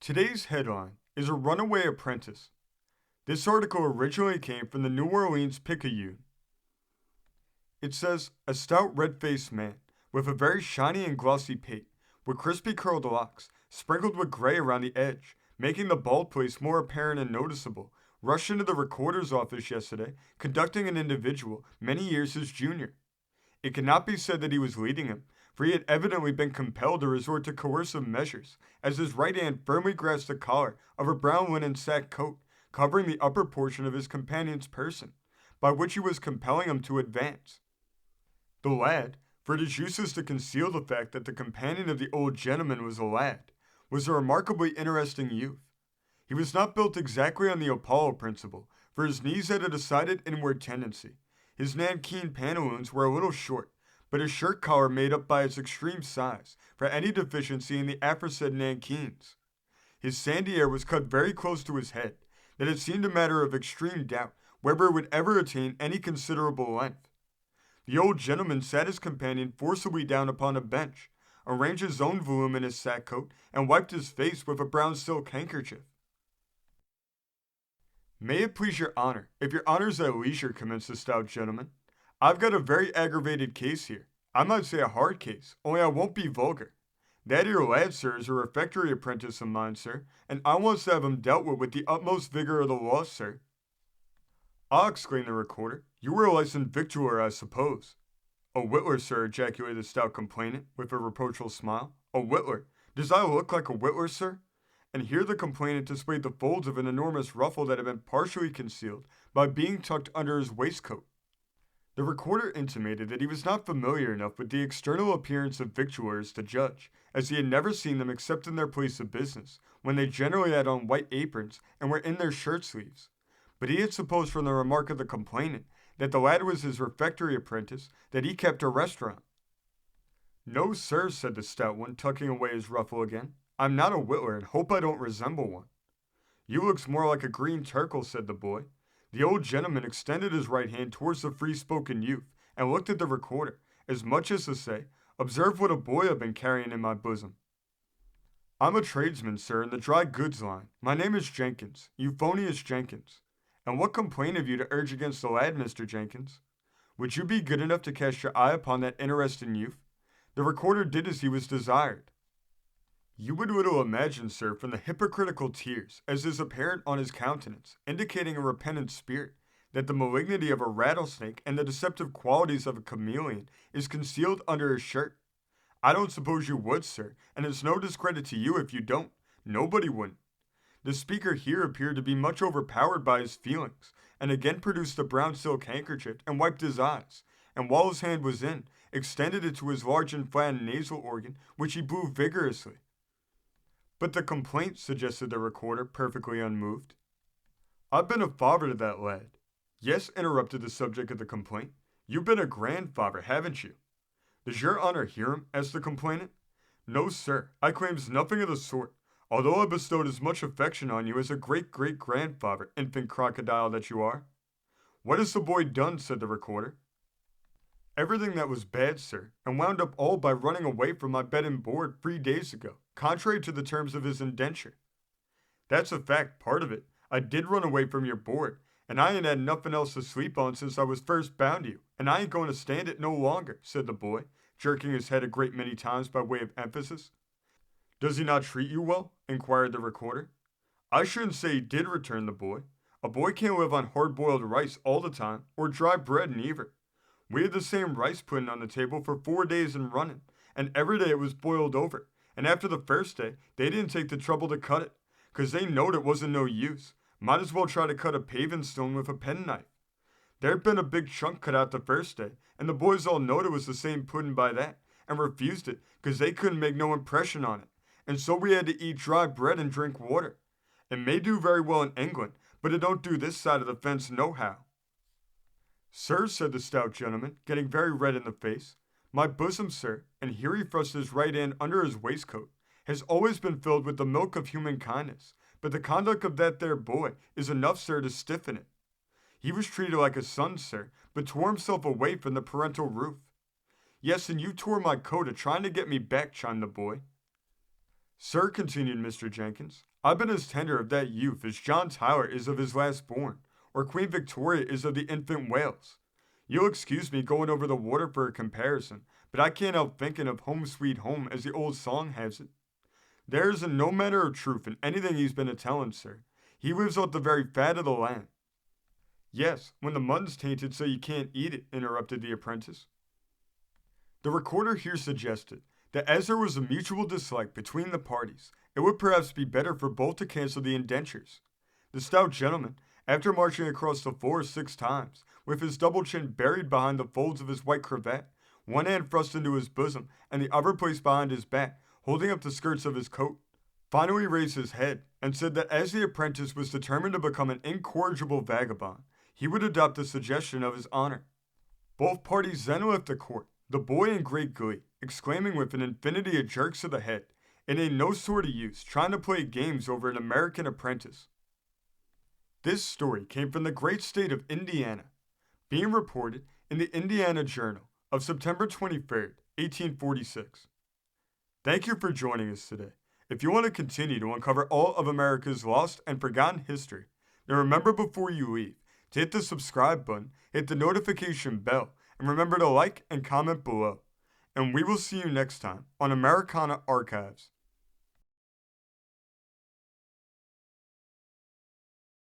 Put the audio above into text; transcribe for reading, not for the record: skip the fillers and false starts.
Today's headline is A Runaway Apprentice. This article originally came from the New Orleans Picayune. It says, a stout red-faced man, with a very shiny and glossy pate, with crispy curled locks, sprinkled with gray around the edge, making the bald place more apparent and noticeable, rushed into the recorder's office yesterday, conducting an individual many years his junior. It cannot be said that he was leading him, for he had evidently been compelled to resort to coercive measures, as his right hand firmly grasped the collar of a brown linen sack coat, covering the upper portion of his companion's person, by which he was compelling him to advance. The lad, for it is useless to conceal the fact that the companion of the old gentleman was a lad, was a remarkably interesting youth. He was not built exactly on the Apollo principle, for his knees had a decided inward tendency. His nankeen pantaloons were a little short, but his shirt collar made up by its extreme size for any deficiency in the aforesaid nankeens. His sandy hair was cut very close to his head, that it seemed a matter of extreme doubt whether it would ever attain any considerable length. The old gentleman sat his companion forcibly down upon a bench, arranged his own voluminous sack coat, and wiped his face with a brown silk handkerchief. "May it please your honor, if your honor's at leisure," commenced the stout gentleman. "I've got a very aggravated case here. I might say a hard case, only I won't be vulgar. That 'ere lad, sir, is a refectory apprentice of mine, sir, and I wants to have him dealt with the utmost vigor of the law, sir." "Ah," exclaimed the recorder, "you were a licensed victualler, I suppose." "A whittler, sir," ejaculated the stout complainant, with a reproachful smile. "A whittler? Does I look like a whittler, sir?" And here the complainant displayed the folds of an enormous ruffle that had been partially concealed by being tucked under his waistcoat. The recorder intimated that he was not familiar enough with the external appearance of victuallers to judge, as he had never seen them except in their place of business, when they generally had on white aprons and were in their shirt sleeves. But he had supposed from the remark of the complainant that the lad was his refectory apprentice, that he kept a restaurant. "No, sir," said the stout one, tucking away his ruffle again. "I'm not a whittler, and hope I don't resemble one." "You looks more like a green turkle," said the boy. The old gentleman extended his right hand towards the free-spoken youth, and looked at the recorder, as much as to say, "Observe what a boy I've been carrying in my bosom." "I'm a tradesman, sir, in the dry goods line. My name is Jenkins, Euphonius Jenkins. And what complaint have you to urge against the lad, Mr. Jenkins? Would you be good enough to cast your eye upon that interesting youth?" The recorder did as he was desired. "You would little imagine, sir, from the hypocritical tears, as is apparent on his countenance, indicating a repentant spirit, that the malignity of a rattlesnake and the deceptive qualities of a chameleon is concealed under his shirt. I don't suppose you would, sir, and it's no discredit to you if you don't. Nobody wouldn't." The speaker here appeared to be much overpowered by his feelings, and again produced a brown silk handkerchief and wiped his eyes, and while his hand was in, extended it to his large and flattened nasal organ, which he blew vigorously. "But the complaint," suggested the recorder, perfectly unmoved. "I've been a father to that lad." "Yes," interrupted the subject of the complaint. "You've been a grandfather, haven't you?" "Does your honor hear him?" asked the complainant. "No, sir, I claims nothing of the sort, although I bestowed as much affection on you as a great-great-grandfather, infant crocodile that you are." "What has the boy done?" said the recorder. "Everything that was bad, sir, and wound up all by running away from my bed and board 3 days ago, contrary to the terms of his indenture." "That's a fact, part of it. I did run away from your board, and I ain't had nothing else to sleep on since I was first bound to you, and I ain't going to stand it no longer," said the boy, jerking his head a great many times by way of emphasis. "Does he not treat you well?" inquired the recorder. "I shouldn't say he did," returned the boy. "A boy can't live on hard-boiled rice all the time, or dry bread neither. We had the same rice pudding on the table for 4 days in running, and every day it was boiled over, and after the first day, they didn't take the trouble to cut it, 'cause they knowed it wasn't no use. Might as well try to cut a paving stone with a penknife. There'd been a big chunk cut out the first day, and the boys all knowed it was the same pudding by that, and refused it, 'cause they couldn't make no impression on it, and so we had to eat dry bread and drink water. It may do very well in England, but it don't do this side of the fence nohow." "Sir," said the stout gentleman, getting very red in the face, "my bosom, sir," and here he thrust his right hand under his waistcoat, "has always been filled with the milk of human kindness, but the conduct of that there boy is enough, sir, to stiffen it. He was treated like a son, sir, but tore himself away from the parental roof." "Yes, and you tore my coat a trying to get me back," chimed the boy. Sir, continued Mr. Jenkins, I've been as tender of that youth as John Tyler is of his last born, or Queen Victoria is of the infant Wales. You'll excuse me going over the water for a comparison, but I can't help thinking of Home Sweet Home as the old song has it. There is no manner of truth in anything he's been a-tellin', sir. He lives off the very fat of the land. Yes, when the mutton's tainted so you can't eat it, interrupted the apprentice. The recorder here suggested that as there was a mutual dislike between the parties, it would perhaps be better for both to cancel the indentures. The stout gentleman, after marching across the floor 6 times, with his double chin buried behind the folds of his white cravat, one hand thrust into his bosom and the other placed behind his back, holding up the skirts of his coat, finally raised his head and said that as the apprentice was determined to become an incorrigible vagabond, he would adopt the suggestion of his honor. Both parties then left the court, the boy in great glee, exclaiming with an infinity of jerks of the head, it ain't no sort of use trying to play games over an American apprentice. This story came from the great state of Indiana, being reported in the Indiana Journal of September 23rd, 1846. Thank you for joining us today. If you want to continue to uncover all of America's lost and forgotten history, then remember before you leave to hit the subscribe button, hit the notification bell, and remember to like and comment below. And we will see you next time on Americana Archives.